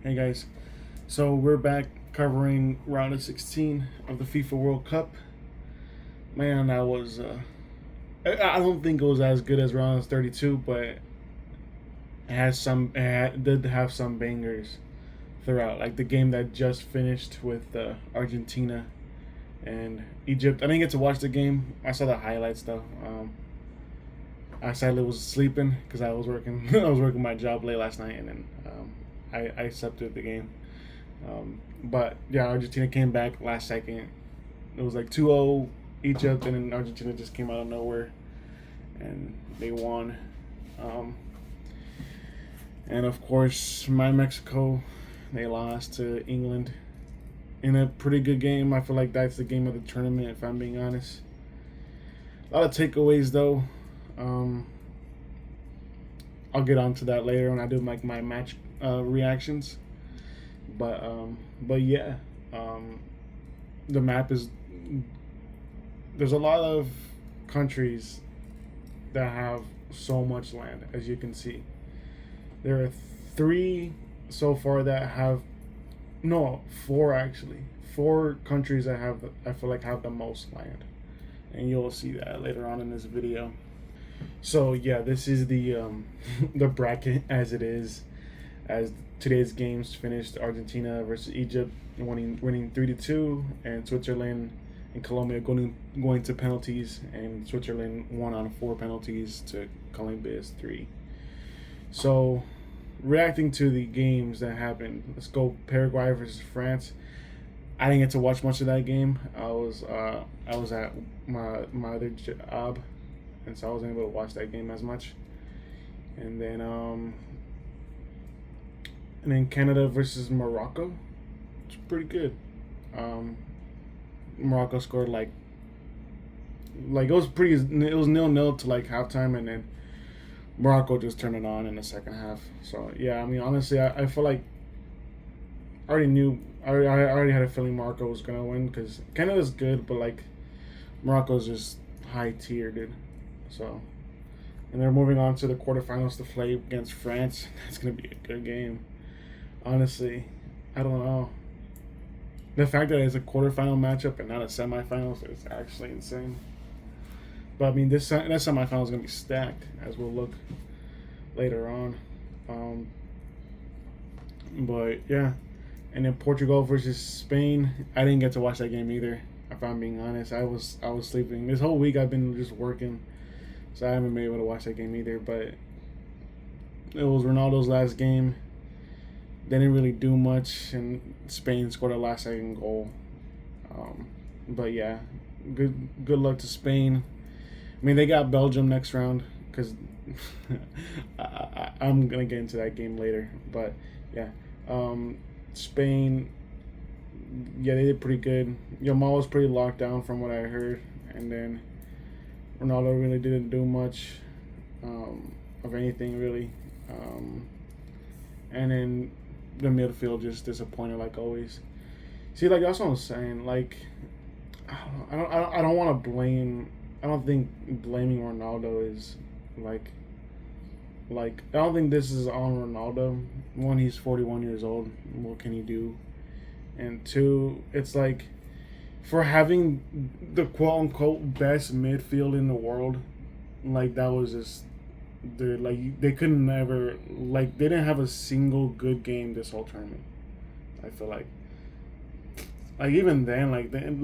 Hey guys, so we're back covering round of 16 of the FIFA World Cup. Man, that was I don't think it was as good as round of 32, but did have some bangers throughout. Like the game that just finished with Argentina and Egypt. I didn't get to watch the game. I saw the highlights though. I sadly was sleeping because I was working. I was working my job late last night, and then I slept through the game. But yeah, Argentina came back last second. It was like 2-0 Egypt, and then Argentina just came out of nowhere and they won. Um, and of course, my Mexico, they lost to England in a pretty good game. I feel like that's the game of the tournament, if I'm being honest. A lot of takeaways though. Um, I'll get onto that later when I do like my match reactions. But yeah, um, the map is there's a lot of countries that have so much land, as you can see. There are three so far that have no four actually four countries that have I feel like have the most land, and you'll see that later on in this video. So yeah, this is the the bracket as it is, as today's games finished. Argentina versus Egypt winning 3-2, and Switzerland and Colombia going to penalties, and Switzerland won on 4 penalties to Colombia's 3. So reacting to the games that happened, let's go Paraguay versus France. I didn't get to watch much of that game. I was at my other job, and so I wasn't able to watch that game as much. And then Canada versus Morocco. It's pretty good. Morocco scored like it was pretty. It was 0-0 to like halftime, and then Morocco just turned it on in the second half. So yeah, I mean honestly, I feel like I already knew. I already had a feeling Morocco was gonna win because Canada's good, but like Morocco's just high tier, dude. So, and they're moving on to the quarterfinals to play against France. That's gonna be a good game. Honestly, I don't know. The fact that it's a quarterfinal matchup and not a semifinals is actually insane. But I mean, that semifinal is gonna be stacked, as we'll look later on. But yeah, and then Portugal versus Spain. I didn't get to watch that game either. If I'm being honest, I was sleeping this whole week. I've been just working, so I haven't been able to watch that game either. But it was Ronaldo's last game. They didn't really do much, and Spain scored a last second goal. But yeah, good luck to Spain. I mean, they got Belgium next round because I'm gonna get into that game later. But yeah, Spain, yeah, they did pretty good. Yamal was pretty locked down from what I heard, and then Ronaldo really didn't do much of anything really. And then the midfield just disappointed like always. See, like that's what I'm saying. Like, I don't want to blame. I don't think blaming Ronaldo is like I don't think this is on Ronaldo. One, he's 41 years old. What can he do? And two, it's like for having the quote unquote best midfield in the world, like that was just dude, like they couldn't never like they didn't have a single good game this whole tournament. I feel like even then, I think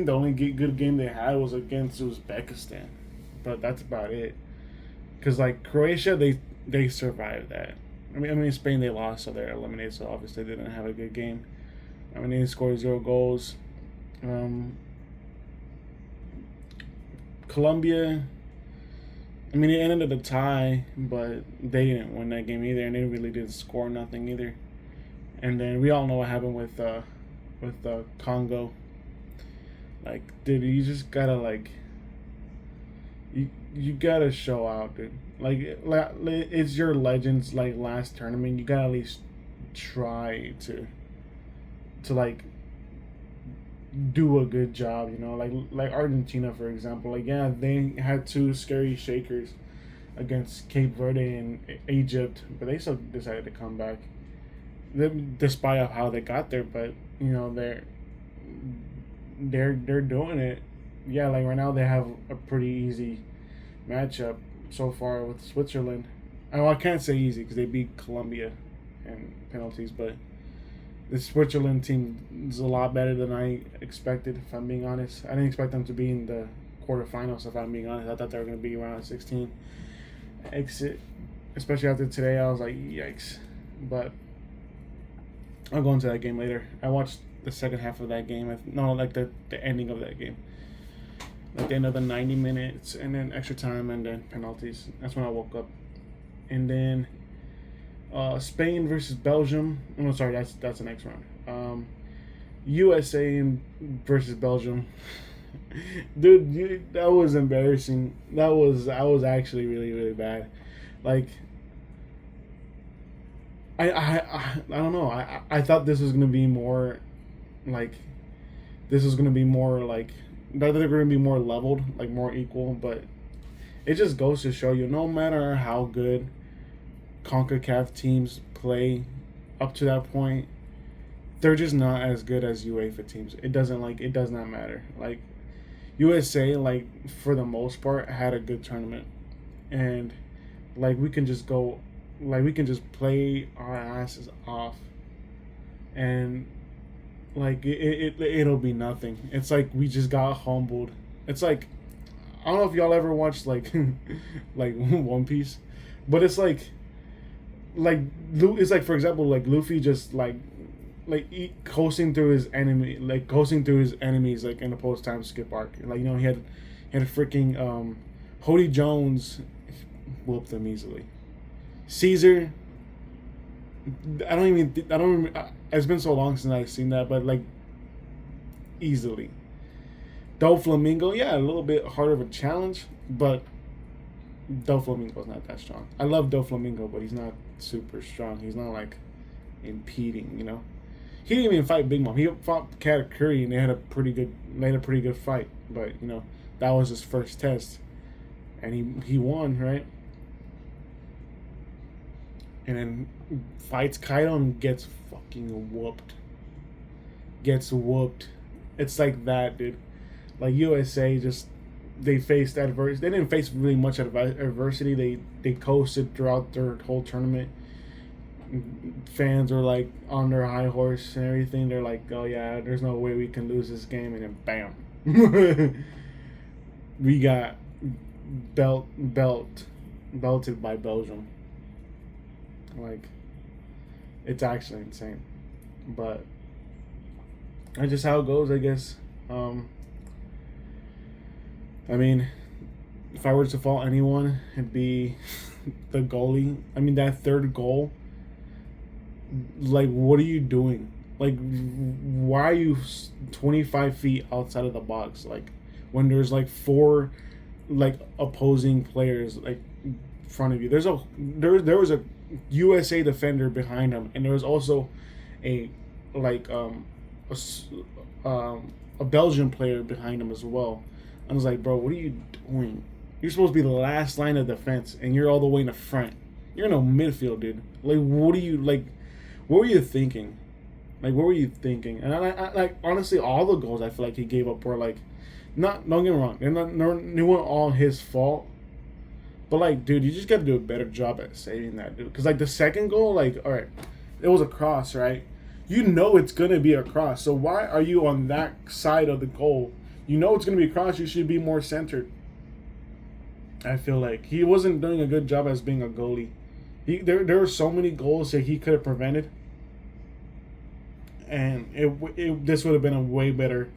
the only good game they had was against Uzbekistan, but that's about it. Cause like Croatia, they survived that. I mean Spain they lost, so they're eliminated. So obviously they didn't have a good game. I mean they scored 0 goals. Colombia. I mean, it ended up a tie, but they didn't win that game either, and they really didn't score nothing either. And then we all know what happened with Congo. Like, dude, you just gotta like, you gotta show out, dude. Like, it's your legends like last tournament. You gotta at least try to like do a good job, you know, like Argentina for example. Like yeah, they had 2 scary shakers against Cape Verde and Egypt, but they still decided to come back. despite of how they got there. But you know they're doing it. Yeah, like right now they have a pretty easy matchup so far with Switzerland. Oh, I can't say easy because they beat Colombia in penalties, but the Switzerland team is a lot better than I expected. If I'm being honest, I didn't expect them to be in the quarterfinals. If I'm being honest, I thought they were going to be around 16. Exit, especially after today, I was like, yikes. But I'll go into that game later. I watched the second half of that game. No, like the ending of that game. Like the end of the 90 minutes, and then extra time, and then penalties. That's when I woke up. And then Spain versus Belgium. No, sorry, that's the next round. USA versus Belgium. Dude, that was embarrassing. That was actually really, really bad. Like, I don't know. I thought this was gonna be more like that they're gonna be more leveled, like more equal, but it just goes to show you, no matter how good CONCACAF teams play up to that point, they're just not as good as UEFA teams. It does not matter. Like USA, like for the most part, had a good tournament, and like we can just play our asses off, and like it'll be nothing. It's like we just got humbled. It's like, I don't know if y'all ever watched like like One Piece, but it's like for example, like Luffy just coasting through his enemies like in the post time skip arc. Like, you know, he had a freaking Hody Jones whooped him easily. Caesar, it's been so long since I've seen that, but like easily. Doflamingo, yeah, a little bit harder of a challenge, but Doflamingo's not that strong. I love Doflamingo, but he's not super strong. He's not like impeding, you know. He didn't even fight Big Mom. He fought Katakuri, and they had a pretty good fight. But you know, that was his first test, and he won, right? And then fights Kaido and gets fucking whooped. Gets whooped. It's like that, dude. Like USA they faced adversity. They didn't face really much adversity. They coasted throughout their whole tournament. Fans were like on their high horse and everything. They're like, oh yeah, there's no way we can lose this game, and then bam, we got belted by Belgium. Like, it's actually insane, but that's just how it goes, I guess. I mean, if I were to fault anyone, it'd be the goalie. I mean, that third goal. Like, what are you doing? Like, why are you 25 feet outside of the box? Like, when there's like four, like, opposing players like in front of you. There was a USA defender behind him, and there was also a Belgian player behind him as well. I was like, bro, what are you doing? You're supposed to be the last line of defense, and you're all the way in the front. You're in the midfield, dude. Like, what were you thinking? Like, what were you thinking? And I like, honestly, all the goals I feel like he gave up were like, don't get me wrong, they weren't all his fault. But like, dude, you just got to do a better job at saving that, dude. Because like the second goal, like, all right, it was a cross, right? You know it's gonna be a cross. So why are you on that side of the goal? You know it's gonna be a cross. You should be more centered. I feel like he wasn't doing a good job as being a goalie. There were so many goals that he could have prevented, and this would have been a way better,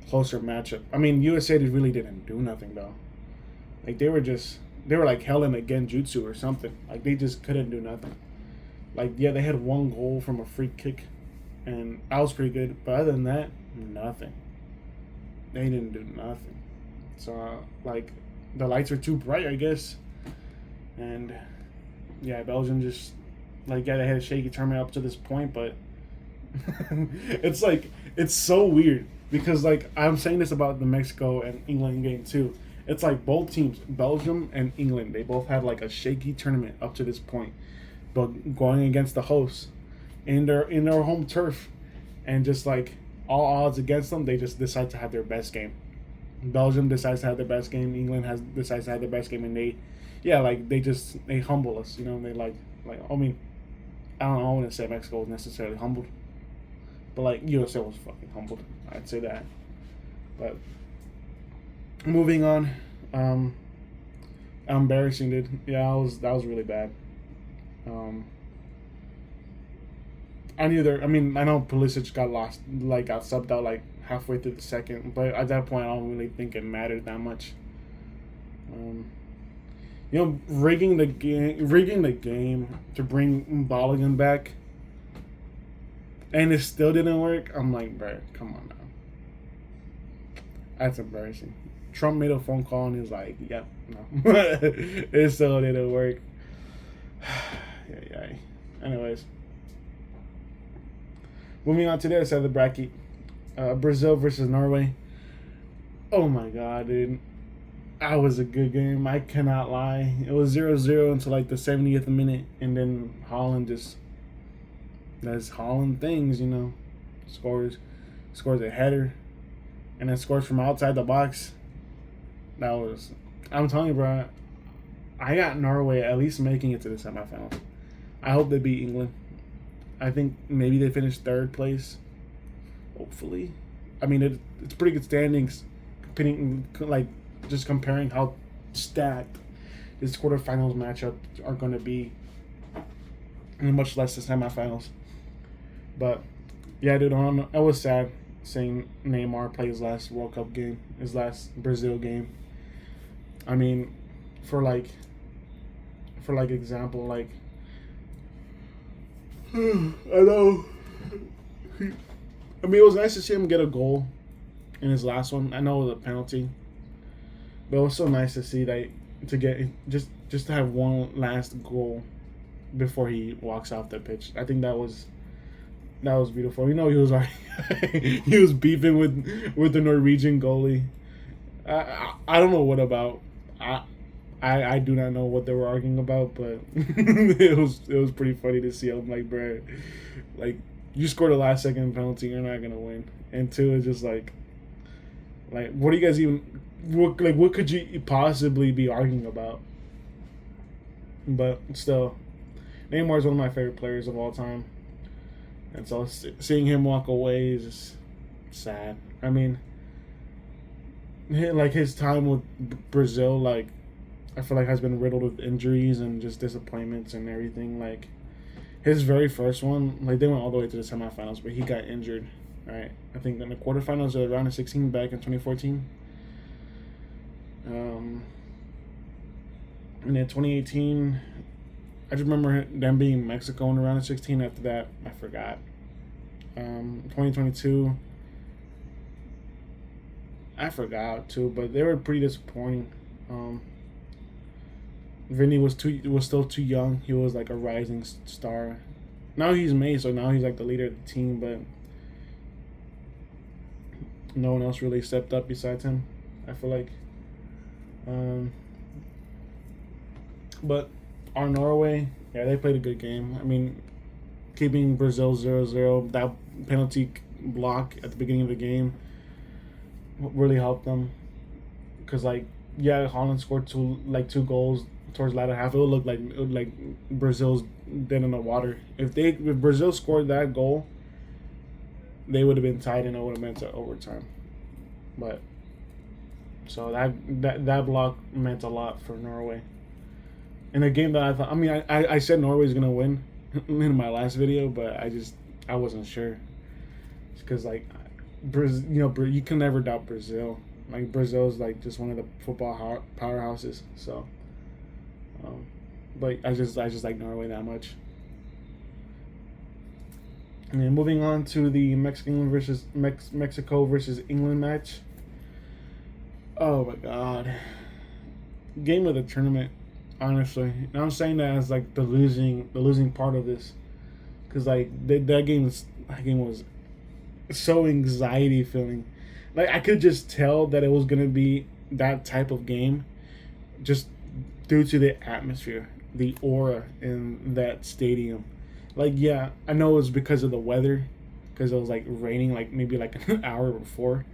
closer matchup. I mean, USA really didn't do nothing though. Like they were like hell in a genjutsu or something. Like they just couldn't do nothing. Like, yeah, they had one goal from a free kick, and that was pretty good. But other than that, nothing. They didn't do nothing. So like, the lights are too bright, I guess. And yeah, Belgium just like, yeah, they had a shaky tournament up to this point, but it's like, it's so weird because like I'm saying this about the Mexico and England game too. It's like both teams, Belgium and England, they both had like a shaky tournament up to this point, but going against the hosts, in their home turf, and just like all odds against them, they just decide to have their best game. Belgium decides to have their best game. England has decides to have their best game, and they humble us. They I mean, I don't know. I wouldn't say Mexico was necessarily humbled, but like USA was fucking humbled. I'd say that. But moving on, embarrassing, dude. Yeah, that was really bad. I know Pulisic got lost, like got subbed out like halfway through the second, but at that point I don't really think it mattered that much. Rigging the game to bring Balogun back, and it still didn't work. I'm like, bro, come on now. That's embarrassing. Trump made a phone call and he was like, yep, no. It still didn't work. Yeah. Anyways. Moving on to the other side of the bracket. Brazil versus Norway. Oh my god, dude. That was a good game. I cannot lie. It was 0-0 until like the 70th minute. And then Holland just... That's Holland things, Scores a header. And then scores from outside the box. That was... I'm telling you, bro. I got Norway at least making it to the semifinals. I hope they beat England. I think maybe they finished third place. Hopefully. I mean, it's pretty good standings. Just comparing how stacked this quarterfinals matchup are going to be. And much less the semifinals. But, yeah, dude, I was sad seeing Neymar play his last World Cup game. His last Brazil game. I mean, for example, I know. It was nice to see him get a goal in his last one. I know it was a penalty, but it was so nice to see that to get just to have one last goal before he walks off the pitch. I think that was beautiful. He was already he was beefing with the Norwegian goalie. I don't know what about. I do not know what they were arguing about, but it was pretty funny to see. I'm like, bro, like you scored a last second penalty, you're not gonna win. And two, it's just like what do you guys even what could you possibly be arguing about? But still, Neymar is one of my favorite players of all time, and so seeing him walk away is just sad. I mean, his time with Brazil, I feel like has been riddled with injuries and just disappointments and everything. Like his very first one, they went all the way to the semifinals, but he got injured. Right, I think in the quarterfinals of the round of 16 back in 2014. And in 2018, I just remember them being Mexico in the round of 16. After that, I forgot. 2022, I forgot too, but they were pretty disappointing. Vinny was still too young. He was like a rising star. Now he's made, so now he's like the leader of the team, but no one else really stepped up besides him, I feel like. But our Norway, yeah, they played a good game. I mean, keeping Brazil 0-0, that penalty block at the beginning of the game really helped them. Because, Holland scored two goals towards the latter half. It would look like Brazil's dead in the water. If Brazil scored that goal, they would have been tied and it would have meant to overtime. But so that block meant a lot for Norway. In a game that I said Norway was gonna win in my last video, but I wasn't sure. Because you can never doubt Brazil. Brazil's just one of the football powerhouses. So, but I just like Norway that much. And then moving on to the Mexico versus England match. Oh my god, game of the tournament. Honestly, and I'm saying that as the losing part of this, because that game was so anxiety filling. I could just tell that it was gonna be that type of game, just due to the atmosphere, the aura in that stadium. Like, yeah, I know it was because of the weather, because it was like raining like maybe like an hour before,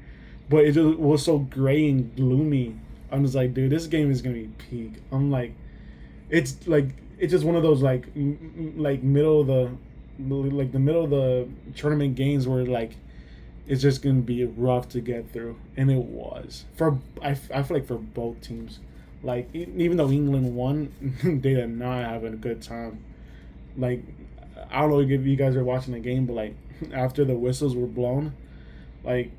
but it just was so gray and gloomy. I'm just like, dude, this game is gonna be peak. I'm like, it's just one of those like like middle of the like the middle of the tournament games where like it's just gonna be rough to get through, and it was for I feel like for both teams. Like even though England won, they did not have a good time. Like I don't know if you guys are watching the game, but like after the whistles were blown, like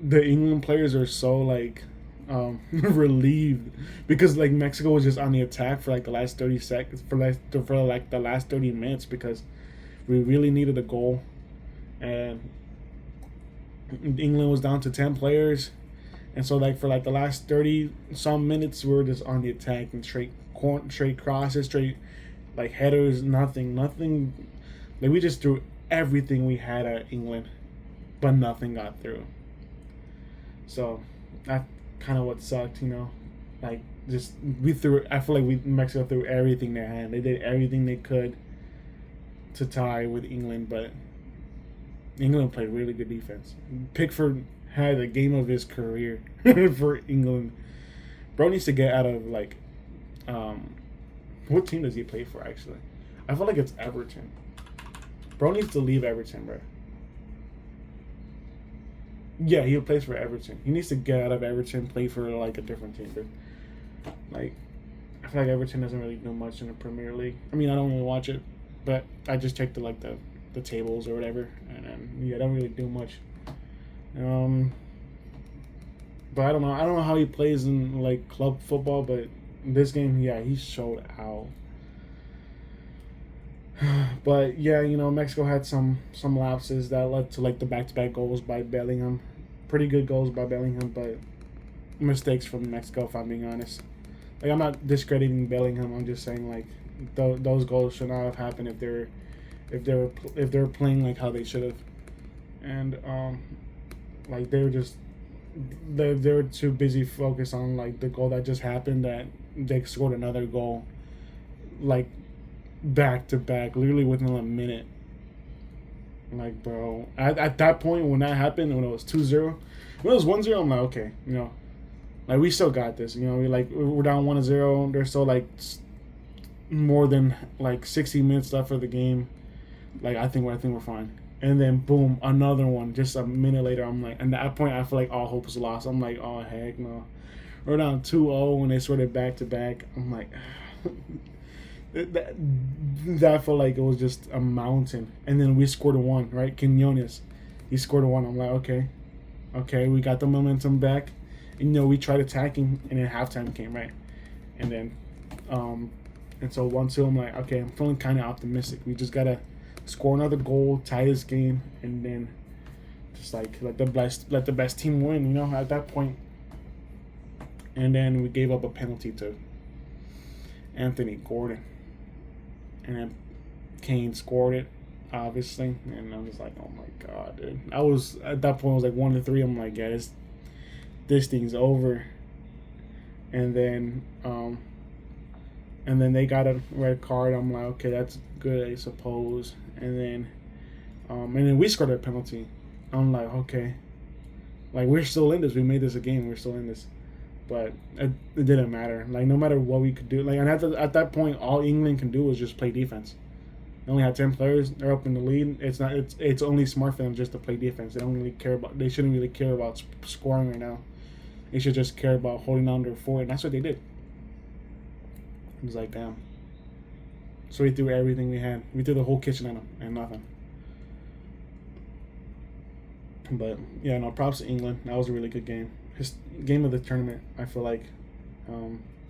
the England players are so like relieved because like Mexico was just on the attack for like the last 30 seconds for like the last 30 minutes because we really needed a goal, and England was down to 10 players, and so like for like the last 30 some minutes we were just on the attack and straight crosses, straight like headers, nothing. Like we just threw everything we had at England, but nothing got through. So that kind of what sucked, you know. Like just we threw. I feel like Mexico threw everything they had. They did everything they could to tie with England, but England played really good defense. Pickford had a game of his career for England. Bro needs to get out of like, what team does he play for actually? I feel like it's Everton. Bro needs to leave Everton, bro. Yeah, he plays for Everton. He needs to get out of Everton, play for like a different team. But like, I feel like Everton doesn't really do much in the Premier League. I mean, I don't really watch it, but I just check the tables or whatever, and then yeah, I don't really do much. But I don't know. I don't know how he plays in like club football, but in this game, yeah, he showed out. But yeah, you know, Mexico had some lapses that led to like the back-to-back goals by Bellingham. Pretty good goals by Bellingham, but mistakes from Mexico, if I'm being honest. Like I'm not discrediting Bellingham. I'm just saying like those goals should not have happened if they were playing like how they should have. And like they were too busy focused on like the goal that just happened that they scored another goal like back to back, literally within a minute. Like, bro, at that point when that happened, when it was 2-0, when it was 1-0, I'm like, okay, you know, like we still got this. You know, we're down 1-0. There's still like more than like 60 minutes left for the game. Like I think we're fine. And then boom, another one. Just a minute later, I'm like, and at that point, I feel like all hope is lost. I'm like, oh heck no, we're down 2-0 when they sorted back to back. I'm like, that felt like it was just a mountain. And then we scored one, right? Quinones, he scored one. I'm like, okay, we got the momentum back. And, you know, we tried attacking, and then halftime came, right? And then, and so 1-2, I'm like, okay, I'm feeling kind of optimistic. We just gotta score another goal, tie this game, and then just like let the best team win, you know, at that point. And then we gave up a penalty to Anthony Gordon, and then Kane scored it, obviously. And I was like, oh my god, dude. I was at that point, I was like 1-3. I'm like, yeah, this thing's over. And then they got a red card. I'm like, okay, that's good, I suppose. And then we scored a penalty. I'm like, okay, like we're still in this. We made this a game. We're still in this. But it didn't matter. Like no matter what we could do, like and at that point, all England can do was just play defense. They only had 10 players. They're up in the lead. It's only smart for them just to play defense. They don't really care about. They shouldn't really care about scoring right now. They should just care about holding on to their forward, and that's what they did. It was like, damn. So we threw everything we had. We threw the whole kitchen at them and nothing. But yeah, no, props to England. That was a really good game. His game of the tournament, I feel like.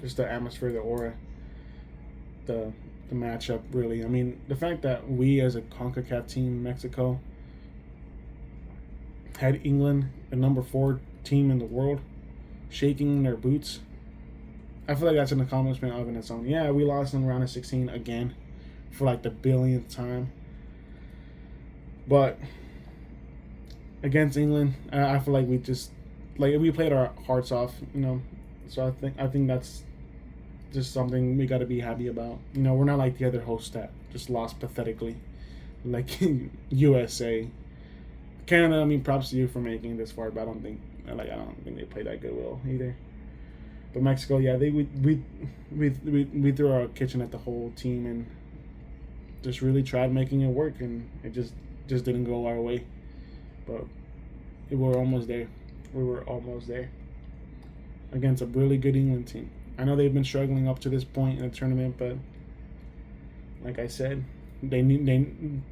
Just the atmosphere, the aura, the matchup, really. I mean, the fact that we as a CONCACAF team, Mexico, had England, the number 4 team in the world, shaking their boots. I feel like that's an accomplishment of in its own. Yeah, we lost in round of 16 again for like the billionth time. But against England, I feel like we just we played our hearts off, you know. So I think that's just something we got to be happy about. You know, we're not like the other hosts that just lost pathetically, like USA, Canada. I mean, props to you for making it this far, but I don't think they played that good well either. But Mexico, yeah, we threw our kitchen at the whole team and just really tried making it work, and it just didn't go our way. But we were almost there. We were almost there against a really good England team. I know they've been struggling up to this point in the tournament, but like I said, they knew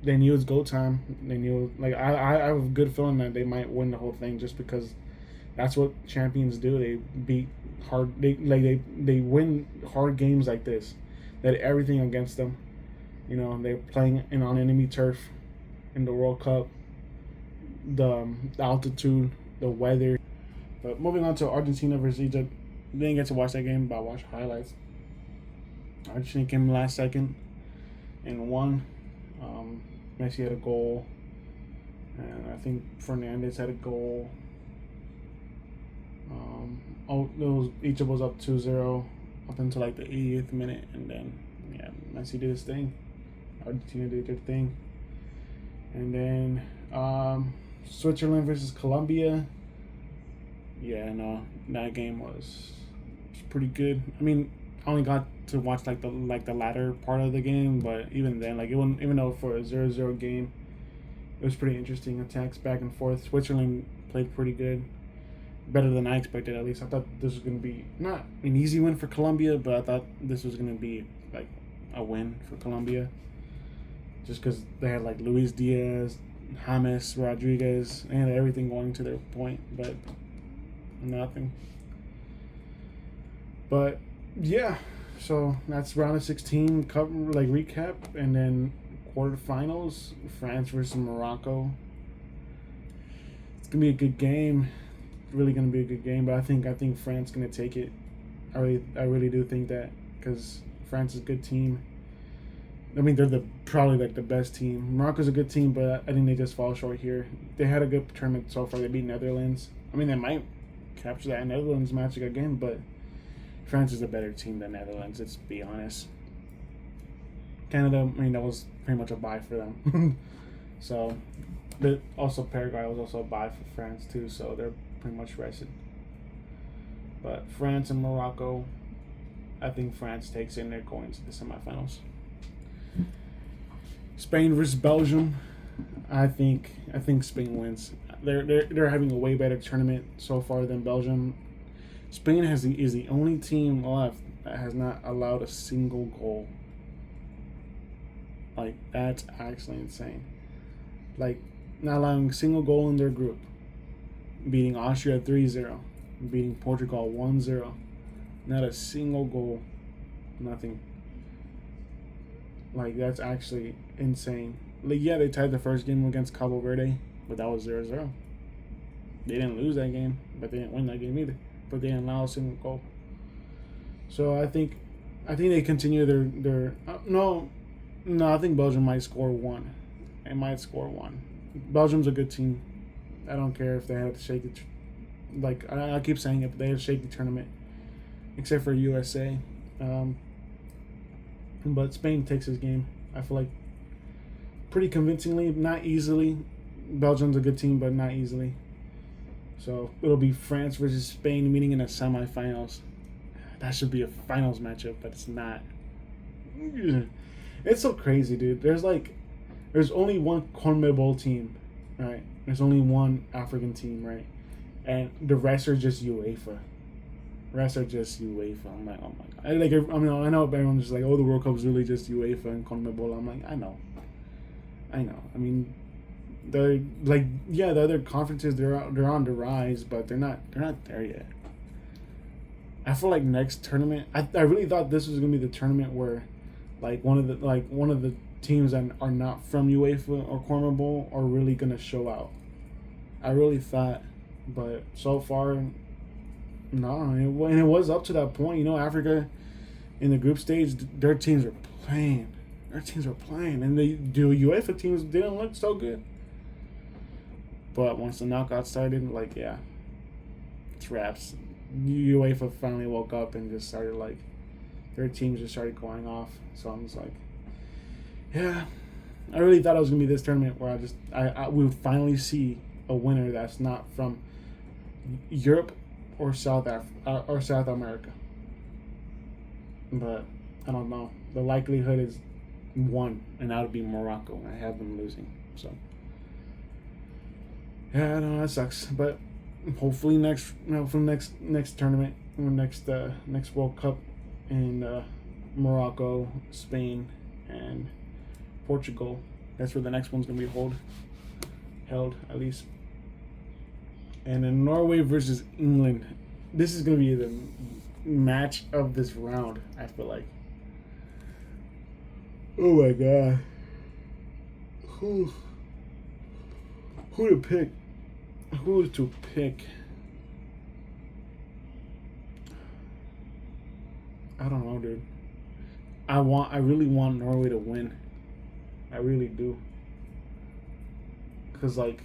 it's go time. They knew, like, I have a good feeling that they might win the whole thing, just because that's what champions do. They beat hard. They win hard games like this. They had everything against them. You know, they're playing on enemy turf in the World Cup. The altitude, the weather. But moving on to Argentina versus Egypt, didn't get to watch that game, but I watched highlights. Argentina came last second and won. Messi had a goal, and I think Fernandez had a goal. Egypt was up 2-0 up until like the 80th minute, and then Messi did his thing. Argentina did their thing, and then Switzerland versus Colombia. Yeah, no, that game was pretty good. I mean, I only got to watch like the latter part of the game, but even then, like, it wasn't, even though for a 0-0 game, it was pretty interesting. Attacks back and forth. Switzerland played pretty good, better than I expected. At least I thought this was gonna be not an easy win for Colombia, but I thought this was gonna be like a win for Colombia, just because they had like Luis Diaz, James Rodriguez, and everything going to their point, but nothing. But yeah, so that's round of 16 cover, like, recap, and then quarterfinals, France versus Morocco. It's gonna be a good game. Really gonna be a good game, but I think France gonna take it. I really do think that, because France is a good team. I mean, they're probably like the best team. Morocco's a good team, but I think they just fall short here. They had a good tournament so far. They beat Netherlands. I mean, they might capture that Netherlands match again, but France is a better team than Netherlands, let's be honest. Canada, I mean, that was pretty much a bye for them. So, but also Paraguay was also a bye for France too, so they're pretty much rested. But France and Morocco, I think France takes in. They're going to the semifinals. Spain versus Belgium, I think Spain wins. They're having a way better tournament so far than Belgium. Spain is the only team left that has not allowed a single goal. Like, that's actually insane. Like, not allowing a single goal in their group. Beating Austria 3-0. Beating Portugal 1-0. Not a single goal. Nothing. Like, that's actually insane. Like, yeah, they tied the first game against Cabo Verde, but that was 0-0. They didn't lose that game, but they didn't win that game either. But they didn't allow a single goal. So I think they continue their no, I think Belgium might score one. It might score one. Belgium's a good team. I don't care if they had to shake it. Like, I keep saying it, but they had to shake the tournament, except for USA. But Spain takes this game, I feel like, pretty convincingly, not easily. Belgium's a good team, but not easily. So it'll be France versus Spain meeting in the semifinals. That should be a finals matchup, but it's not. It's so crazy, dude. There's only one CONMEBOL team, right? There's only one African team, right? And the rest are just UEFA. I'm like, oh my god. I know everyone's just like, oh, the World Cup's really just UEFA and CONMEBOL. I'm like, I know. I mean, they're like, yeah, the other conferences, they're on the rise, but they're not there yet. I feel like next tournament, I really thought this was gonna be the tournament where, like, one of the teams that are not from UEFA or CONMEBOL are really gonna show out. I really thought, but so far, no. And it was up to that point. You know, Africa in the group stage, their teams are playing. And the UEFA teams didn't look so good. But once the knockout started, like, yeah, it's wraps. UEFA finally woke up and just started, like, their teams just started going off. So I'm just like, yeah, I really thought it was gonna be this tournament where I will finally see a winner that's not from Europe or South America. But I don't know. The likelihood is one, and that would be Morocco. I have them losing. So yeah, I know that sucks. But hopefully next tournament, or next World Cup in Morocco, Spain, and Portugal. That's where the next one's gonna be held at least. And then Norway versus England. This is gonna be the match of this round, I feel like. Oh my god. Who to pick? Who to pick? I don't know, dude. I really want Norway to win. I really do. Cause like,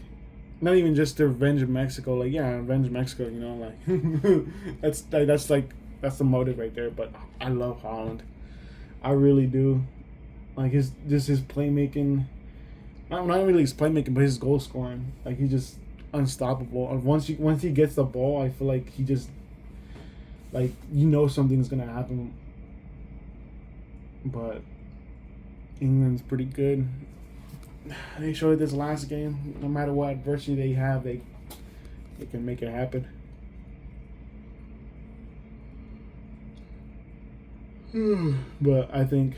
not even just to revenge Mexico. Like, yeah, revenge Mexico. You know, like that's the motive right there. But I love Holland. I really do. Like his playmaking. Not really his playmaking, but his goal scoring. Like he's just unstoppable. And once he gets the ball, I feel like he just, like, something's gonna happen. But England's pretty good. They showed it this last game. No matter what adversity they have, they can make it happen. But I think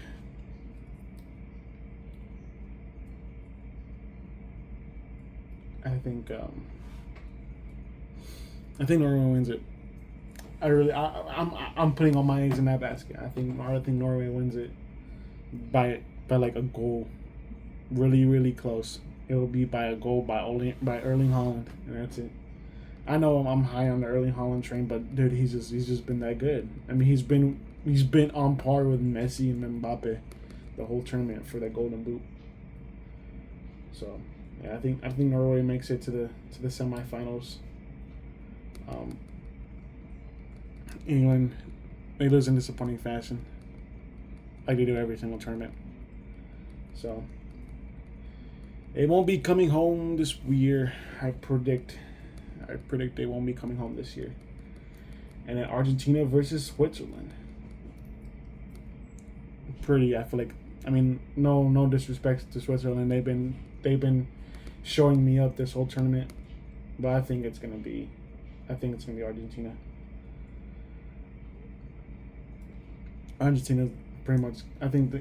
Norway wins it. I'm putting all my eggs in that basket. I think Norway wins it by like a goal, really really close. It will be by a goal by Erling Haaland, and that's it. I know I'm high on the Erling Haaland train, but dude, he's just been that good. I mean, he's been on par with Messi and Mbappe the whole tournament for that Golden Boot. So yeah, I think Norway makes it to the semifinals. England, they lose in disappointing fashion, like they do every single tournament. So they won't be coming home this year. I predict they won't be coming home this year. And then Argentina versus Switzerland. I feel like, I mean, no disrespect to Switzerland. They've been showing me up this whole tournament, but I think it's gonna be Argentina. Argentina pretty much. I think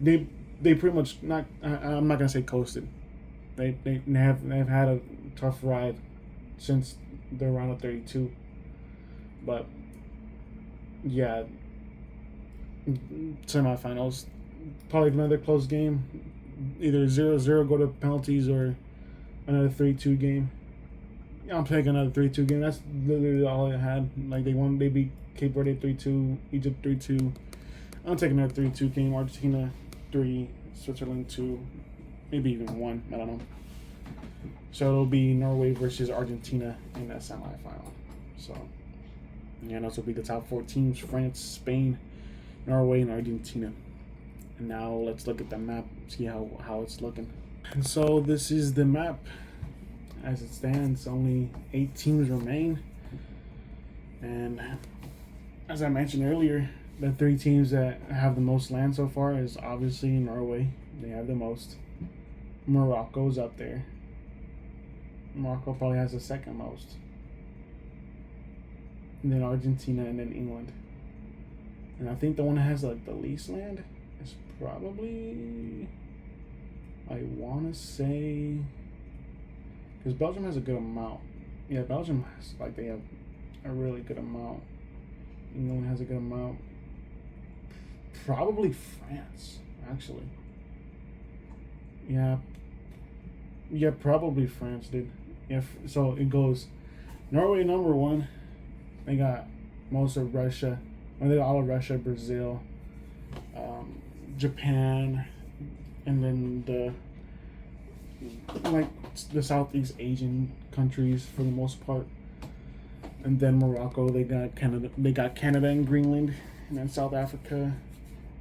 they pretty much not. I'm not gonna say coasted. They've had a tough ride since the round of 32, but yeah, semifinals, probably another close game. Either 0-0 go to penalties or another 3-2 game. Yeah, I'm taking another 3-2 game. That's literally all I had. Like they beat Cape Verde 3-2, Egypt 3-2. I'm taking another 3-2 game. Argentina 3, Switzerland 2, maybe even 1. I don't know. So it'll be Norway versus Argentina in that semifinal. So yeah, and those will be the top 4 teams: France, Spain, Norway, and Argentina. And now let's look at the map, see how it's looking. And so this is the map as it stands. Only 8 teams remain. And as I mentioned earlier, the 3 teams that have the most land so far is obviously Norway. They have the most. Morocco's up there. Morocco probably has the second most. And then Argentina, and then England. And I think the one that has like the least land is probably, I want to say, because Belgium has a good amount. Yeah, Belgium has, like, they have a really good amount. England has a good amount. Probably France, actually. Yeah, probably France, dude. Yeah, so it goes Norway number 1. They got most of Russia. Well, they got all of Russia, Brazil, Japan, and then the Southeast Asian countries for the most part. And then Morocco, they got Canada and Greenland, and then South Africa,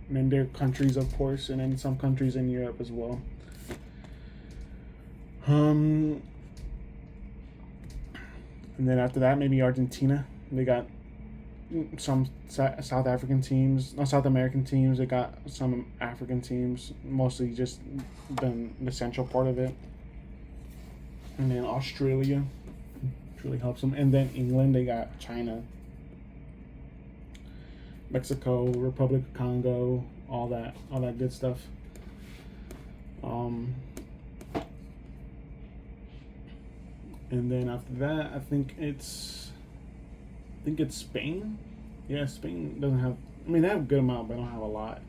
and then their countries, of course, and then some countries in Europe as well. And then after that, maybe Argentina. They got some South African teams, not South American teams. They got some African teams, mostly just the central part of it. And then Australia, which really helps them. And then England, they got China, Mexico, Republic of Congo, all that good stuff. And then after that, I think it's Spain. Yeah, Spain doesn't have. I mean, they have a good amount, but they don't have a lot.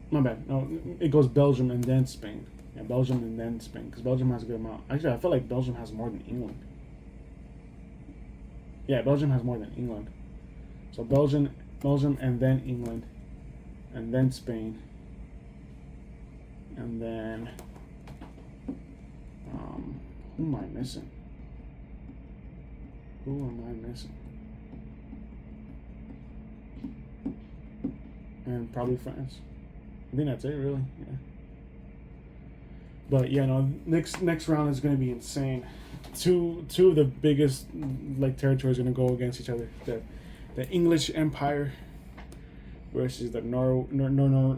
My bad. No, it goes Belgium and then Spain. Yeah, Belgium and then Spain, because Belgium has a good amount. Actually, I feel like Belgium has more than England. Yeah, Belgium has more than England. So Belgium, and then England, and then Spain, and then who am I missing? And probably France. I think that's it, really. Yeah. But yeah, no. Next round is going to be insane. Two of the biggest territories are going to go against each other. The English Empire versus the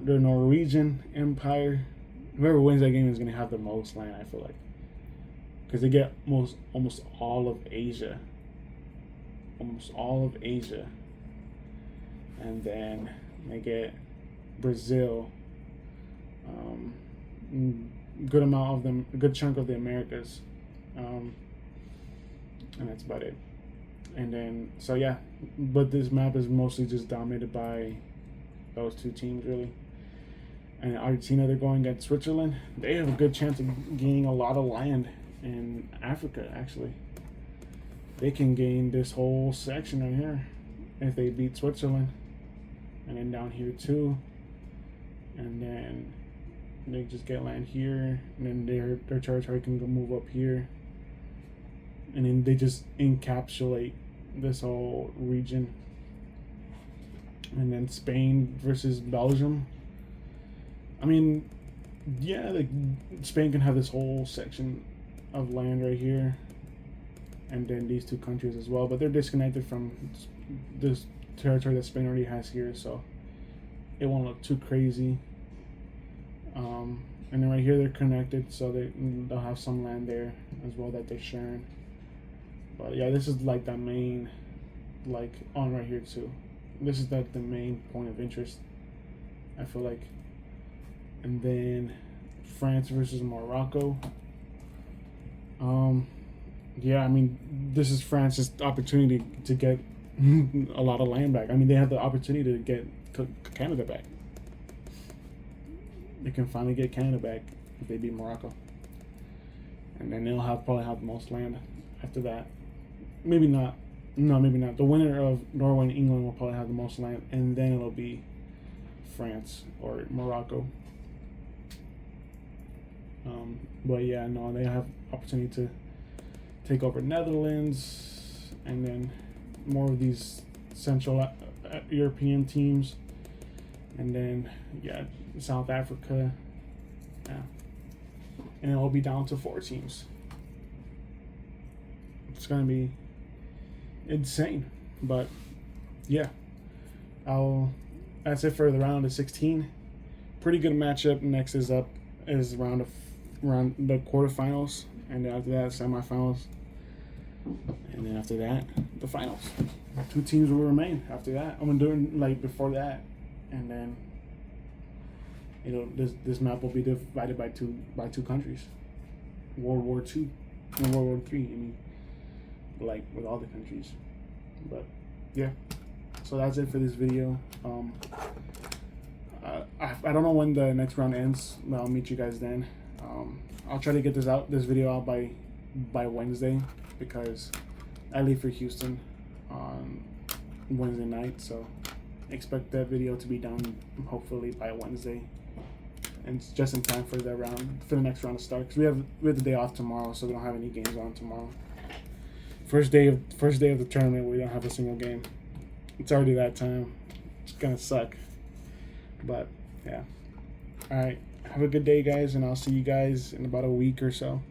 Norwegian Empire. Whoever wins that game is going to have the most land, I feel like, because they get almost all of Asia. And then they get Brazil. Good amount of them, a good chunk of the Americas, and that's about it. And then, so yeah, but this map is mostly just dominated by those two teams, really. And Argentina, they're going against Switzerland. They have a good chance of gaining a lot of land in Africa, actually. They can gain this whole section right here if they beat Switzerland. And then down here too. And then they just get land here. And then their territory can move up here. And then they just encapsulate this whole region. And then Spain versus Belgium. I mean, yeah, Spain can have this whole section of land right here, and then these two countries as well, but they're disconnected from this territory that Spain already has here, so it won't look too crazy. And then right here they're connected, so they'll have some land there as well that they're sharing. But yeah, this is like the main, on right here too. This is the main point of interest, I feel like. And then France versus Morocco. Yeah, I mean, this is France's opportunity to get a lot of land back. I mean, they have the opportunity to get Canada back. They can finally get Canada back if they beat Morocco. And then they'll probably have the most land after that. Maybe not. No, maybe not. The winner of Norway and England will probably have the most land, and then it'll be France or Morocco. But yeah, no, they have opportunity to take over Netherlands, and then more of these Central European teams, and then yeah, South Africa, yeah, and it'll be down to 4 teams. It's gonna be insane, but yeah, that's it for the round of 16. Pretty good matchup. Next is round the quarterfinals, and then after that semifinals, and then after that the finals. 2 teams will remain after that. I'm doing before that, and then this map will be divided by two countries. World War II and World War III. I mean, with all the countries. But yeah, so that's it for this video. I don't know when the next round ends, but I'll meet you guys then. I'll try to get this video out by Wednesday, because I leave for Houston on Wednesday night, so expect that video to be done hopefully by Wednesday, and it's just in time for the next round to start, because we have the day off tomorrow, so we don't have any games on tomorrow. First day of the tournament, we don't have a single game. It's already that time. It's gonna suck. But yeah. All right. Have a good day, guys, and I'll see you guys in about a week or so.